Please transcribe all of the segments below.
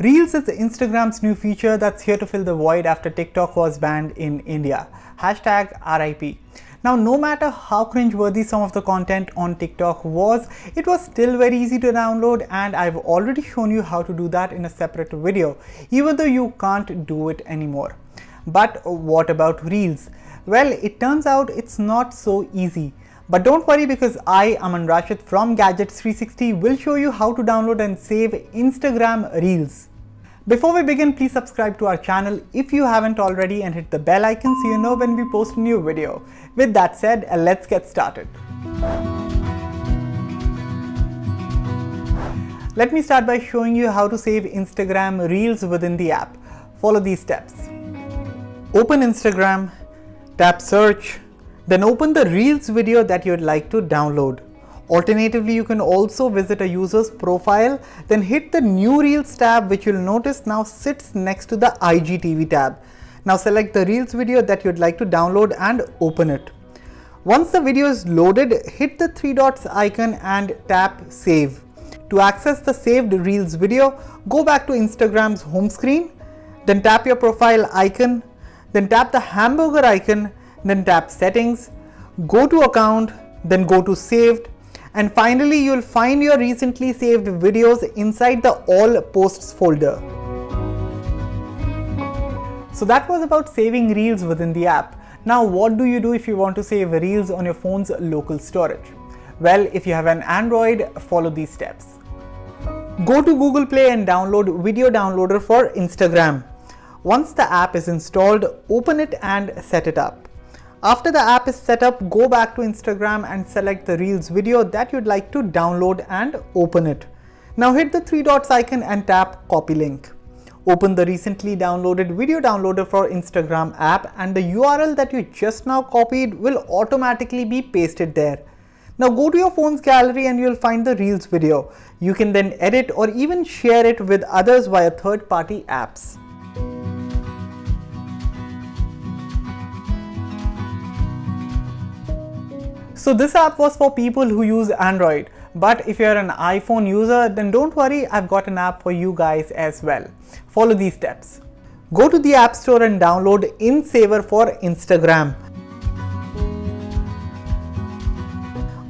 Reels is Instagram's new feature that's here to fill the void after TikTok was banned in India. Hashtag RIP. Now, no matter how cringeworthy some of the content on TikTok was, it was still very easy to download, and I've already shown you how to do that in a separate video, even though you can't do it anymore. But what about Reels? Well, it turns out it's not so easy. But don't worry, because I, Aman Rashid from Gadgets 360, will show you how to download and save Instagram Reels. Before we begin, please subscribe to our channel if you haven't already and hit the bell icon so you know when we post a new video. With that said, let's get started. Let me start by showing you how to save Instagram Reels within the app. Follow these steps. Open Instagram, tap search, then open the Reels video that you'd like to download. Alternatively, you can also visit a user's profile, then hit the new Reels tab, which you'll notice now sits next to the IGTV tab. Now select the Reels video that you'd like to download and open it. Once the video is loaded, hit the three dots icon and tap save. To access the saved Reels video, go back to Instagram's home screen, then tap your profile icon, then tap the hamburger icon, then tap settings, go to account, then go to saved, and finally you'll find your recently saved videos inside the all posts folder. So that was about saving Reels within the app. Now what do you do if you want to save Reels on your phone's local storage? Well, if you have an Android, follow these steps. Go to Google Play and download Video Downloader for Instagram. Once the app is installed, open it and set it up. After the app is set up, go back to Instagram and select the Reels video that you'd like to download and open it. Now hit the three dots icon and tap copy link. Open the recently downloaded Video Downloader for Instagram app, and the URL that you just now copied will automatically be pasted there. Now go to your phone's gallery and you'll find the Reels video. You can then edit or even share it with others via third-party apps. So this app was for people who use Android, but if you're an iPhone user, then don't worry, I've got an app for you guys as well. Follow these steps. Go to the App Store and download InSaver for Instagram.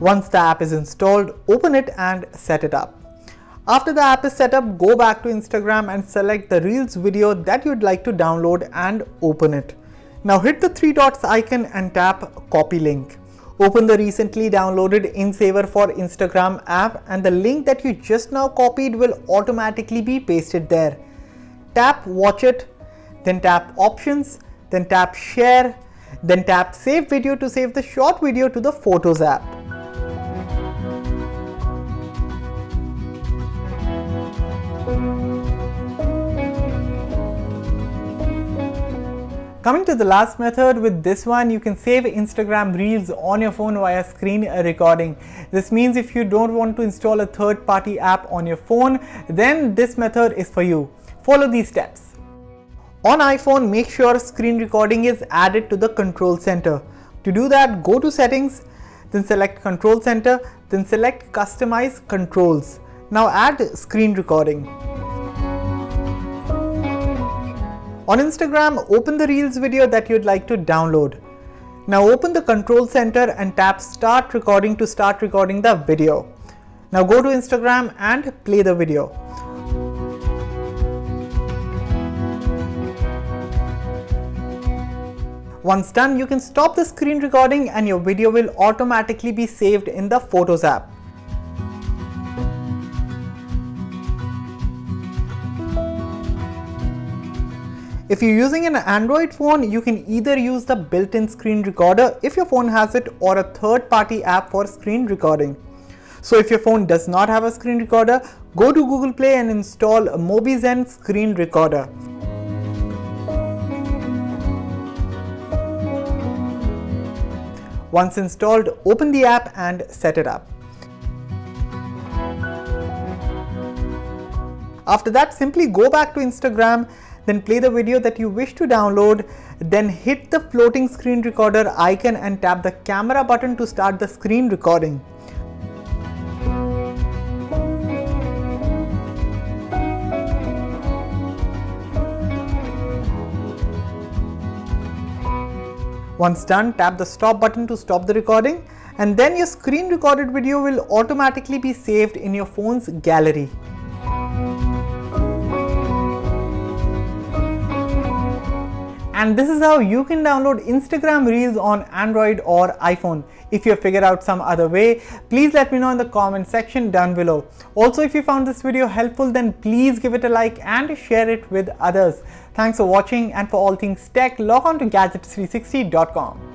Once the app is installed, open it and set it up. After the app is set up, go back to Instagram and select the Reels video that you'd like to download and open it. Now hit the three dots icon and tap copy link. Open the recently downloaded InSaver for Instagram app, and the link that you just now copied will automatically be pasted there. Tap watch it, then tap options, then tap share, then tap save video to save the short video to the Photos app. Coming to the last method, with this one you can save Instagram Reels on your phone via screen recording. This means if you don't want to install a third-party app on your phone, then this method is for you. Follow these steps. On iPhone, make sure screen recording is added to the control center. To do that, go to settings, then select control center, then select customize controls. Now add screen recording. On Instagram, open the Reels video that you'd like to download. Now open the control center and tap start recording to start recording the video. Now go to Instagram and play the video. Once done, you can stop the screen recording and your video will automatically be saved in the Photos app. If you're using an Android phone, you can either use the built-in screen recorder if your phone has it, or a third-party app for screen recording. So if your phone does not have a screen recorder, go to Google Play and install MobiZen Screen Recorder. Once installed, open the app and set it up. After that, simply go back to Instagram, then play the video that you wish to download, then hit the floating screen recorder icon and tap the camera button to start the screen recording. Once done, tap the stop button to stop the recording, and then your screen recorded video will automatically be saved in your phone's gallery. And this is how you can download Instagram Reels on Android or iPhone. If you have figured out some other way, please let me know in the comment section down below. Also, if you found this video helpful, then please give it a like and share it with others. Thanks for watching, and for all things tech, log on to gadgets360.com.